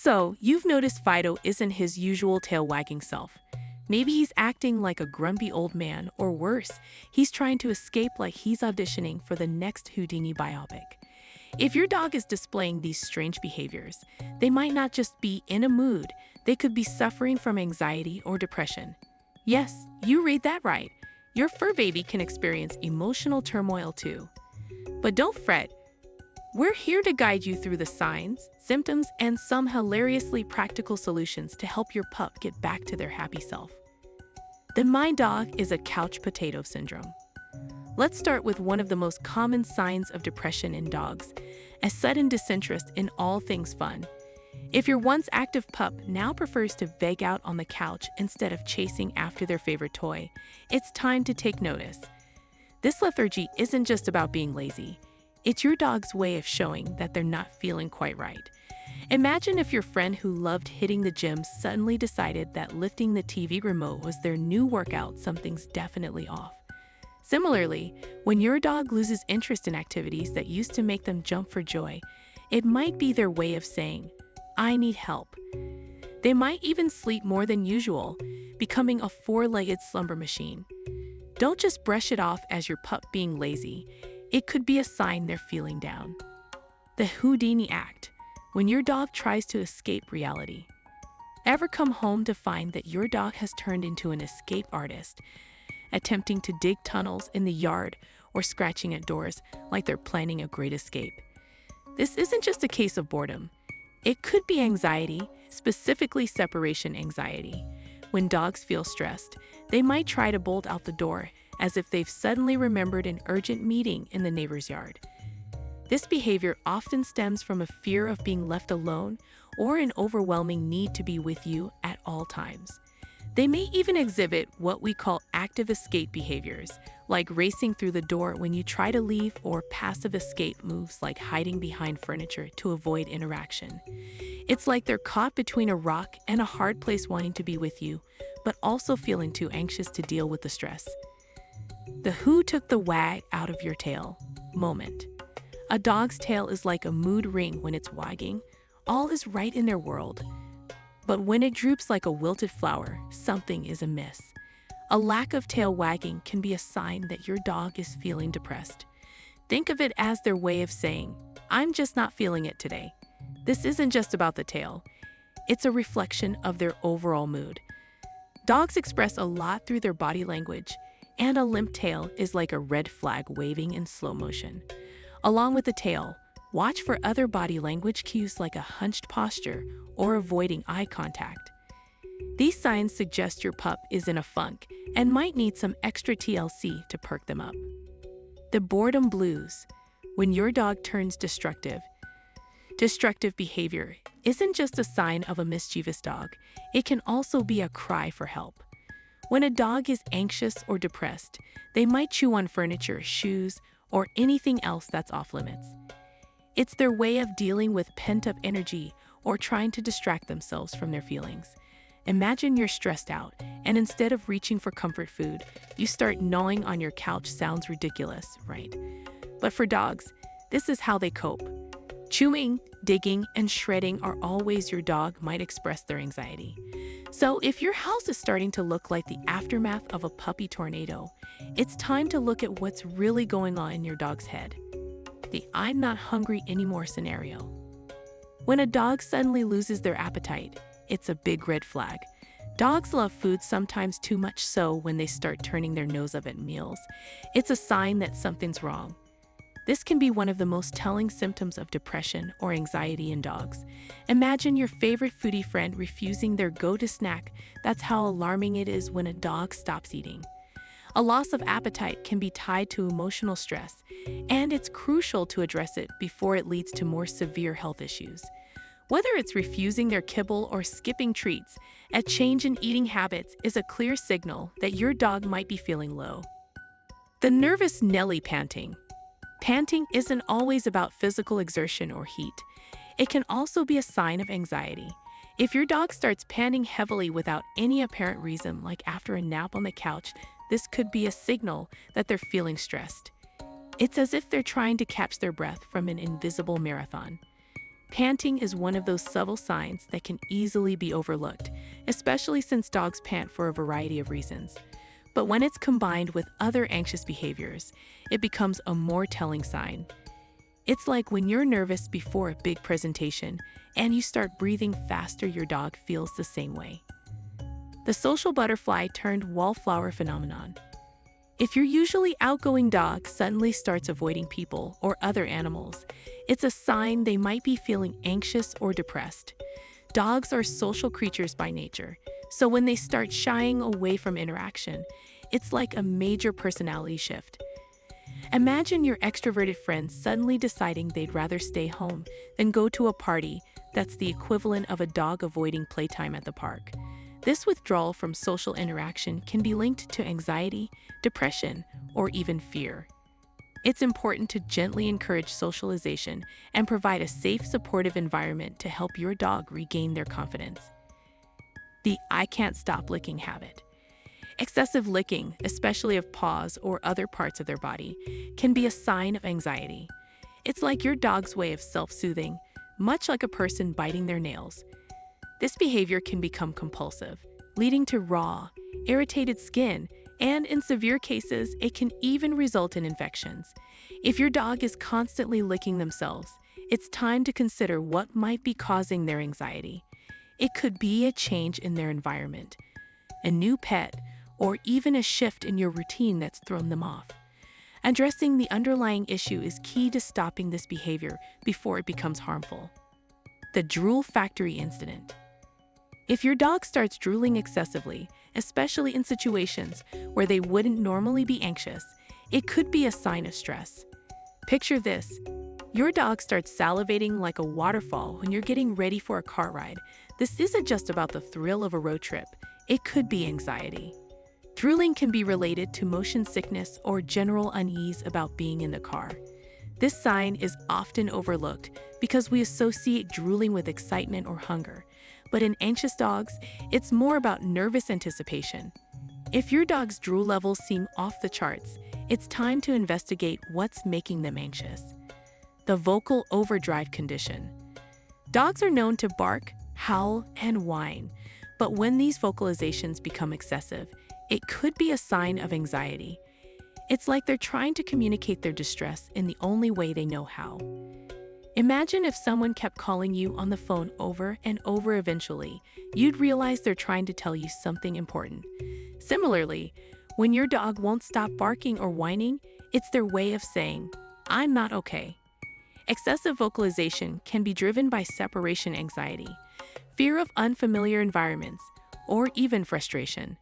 So, you've noticed Fido isn't his usual tail-wagging self. Maybe he's acting like a grumpy old man, or worse, he's trying to escape like he's auditioning for the next Houdini biopic. If your dog is displaying these strange behaviors, they might not just be in a mood, they could be suffering from anxiety or depression. Yes, you read that right. Your fur baby can experience emotional turmoil too. But don't fret. We're here to guide you through the signs, symptoms, and some hilariously practical solutions to help your pup get back to their happy self. Then my dog is a couch potato syndrome. Let's start with one of the most common signs of depression in dogs, a sudden disinterest in all things fun. If your once active pup now prefers to veg out on the couch instead of chasing after their favorite toy, it's time to take notice. This lethargy isn't just about being lazy. It's your dog's way of showing that they're not feeling quite right. Imagine if your friend who loved hitting the gym suddenly decided that lifting the TV remote was their new workout. Something's definitely off. Similarly, when your dog loses interest in activities that used to make them jump for joy, it might be their way of saying, "I need help." They might even sleep more than usual, becoming a four-legged slumber machine. Don't just brush it off as your pup being lazy. It could be a sign they're feeling down. The Houdini act, when your dog tries to escape reality. Ever come home to find that your dog has turned into an escape artist, attempting to dig tunnels in the yard or scratching at doors like they're planning a great escape? This isn't just a case of boredom. It could be anxiety, specifically separation anxiety. When dogs feel stressed, they might try to bolt out the door as if they've suddenly remembered an urgent meeting in the neighbor's yard. This behavior often stems from a fear of being left alone or an overwhelming need to be with you at all times. They may even exhibit what we call active escape behaviors, like racing through the door when you try to leave, or passive escape moves like hiding behind furniture to avoid interaction. It's like they're caught between a rock and a hard place, wanting to be with you, but also feeling too anxious to deal with the stress. The "who took the wag out of your tail" moment. A dog's tail is like a mood ring. When it's wagging, all is right in their world. But when it droops like a wilted flower, something is amiss. A lack of tail wagging can be a sign that your dog is feeling depressed. Think of it as their way of saying, "I'm just not feeling it today." This isn't just about the tail. It's a reflection of their overall mood. Dogs express a lot through their body language, and a limp tail is like a red flag waving in slow motion. Along with the tail, watch for other body language cues like a hunched posture or avoiding eye contact. These signs suggest your pup is in a funk and might need some extra TLC to perk them up. The boredom blues, when your dog turns destructive. Destructive behavior isn't just a sign of a mischievous dog, it can also be a cry for help. When a dog is anxious or depressed, they might chew on furniture, shoes, or anything else that's off limits. It's their way of dealing with pent-up energy or trying to distract themselves from their feelings. Imagine you're stressed out, and instead of reaching for comfort food, you start gnawing on your couch. Sounds ridiculous, right? But for dogs, this is how they cope. Chewing, digging, and shredding are all ways your dog might express their anxiety. So if your house is starting to look like the aftermath of a puppy tornado, it's time to look at what's really going on in your dog's head. The "I'm not hungry anymore" scenario. When a dog suddenly loses their appetite, it's a big red flag. Dogs love food, sometimes too much so. When they start turning their nose up at meals, it's a sign that something's wrong. This can be one of the most telling symptoms of depression or anxiety in dogs. Imagine your favorite foodie friend refusing their go-to snack. That's how alarming it is when a dog stops eating. A loss of appetite can be tied to emotional stress, and it's crucial to address it before it leads to more severe health issues. Whether it's refusing their kibble or skipping treats, a change in eating habits is a clear signal that your dog might be feeling low. The nervous Nelly panting. Panting isn't always about physical exertion or heat. It can also be a sign of anxiety. If your dog starts panting heavily without any apparent reason, like after a nap on the couch, this could be a signal that they're feeling stressed. It's as if they're trying to catch their breath from an invisible marathon. Panting is one of those subtle signs that can easily be overlooked, especially since dogs pant for a variety of reasons. But when it's combined with other anxious behaviors, it becomes a more telling sign. It's like when you're nervous before a big presentation and you start breathing faster, your dog feels the same way. The social butterfly turned wallflower phenomenon. If your usually outgoing dog suddenly starts avoiding people or other animals, it's a sign they might be feeling anxious or depressed. Dogs are social creatures by nature, so when they start shying away from interaction, it's like a major personality shift. Imagine your extroverted friend suddenly deciding they'd rather stay home than go to a party that's the equivalent of a dog avoiding playtime at the park. This withdrawal from social interaction can be linked to anxiety, depression, or even fear. It's important to gently encourage socialization and provide a safe, supportive environment to help your dog regain their confidence. The "I can't stop licking" habit. Excessive licking, especially of paws or other parts of their body, can be a sign of anxiety. It's like your dog's way of self-soothing, much like a person biting their nails. This behavior can become compulsive, leading to raw, irritated skin, and in severe cases, it can even result in infections. If your dog is constantly licking themselves, it's time to consider what might be causing their anxiety. It could be a change in their environment, a new pet, or even a shift in your routine that's thrown them off. Addressing the underlying issue is key to stopping this behavior before it becomes harmful. The drool factory incident. If your dog starts drooling excessively, especially in situations where they wouldn't normally be anxious, it could be a sign of stress. Picture this. Your dog starts salivating like a waterfall when you're getting ready for a car ride. This isn't just about the thrill of a road trip. It could be anxiety. Drooling can be related to motion sickness or general unease about being in the car. This sign is often overlooked because we associate drooling with excitement or hunger. But in anxious dogs, it's more about nervous anticipation. If your dog's drool levels seem off the charts, it's time to investigate what's making them anxious. The vocal overdrive condition. Dogs are known to bark, howl, and whine, but when these vocalizations become excessive, it could be a sign of anxiety. It's like they're trying to communicate their distress in the only way they know how. Imagine if someone kept calling you on the phone over and over. Eventually, you'd realize they're trying to tell you something important. Similarly, when your dog won't stop barking or whining, it's their way of saying, "I'm not okay." Excessive vocalization can be driven by separation anxiety, fear of unfamiliar environments, or even frustration.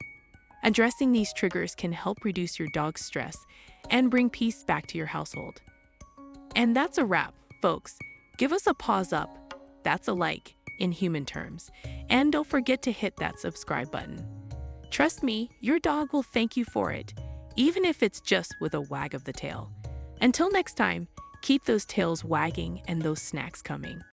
Addressing these triggers can help reduce your dog's stress and bring peace back to your household. And that's a wrap, folks. Give us a paws up, that's a like, in human terms. And don't forget to hit that subscribe button. Trust me, your dog will thank you for it, even if it's just with a wag of the tail. Until next time, keep those tails wagging and those snacks coming.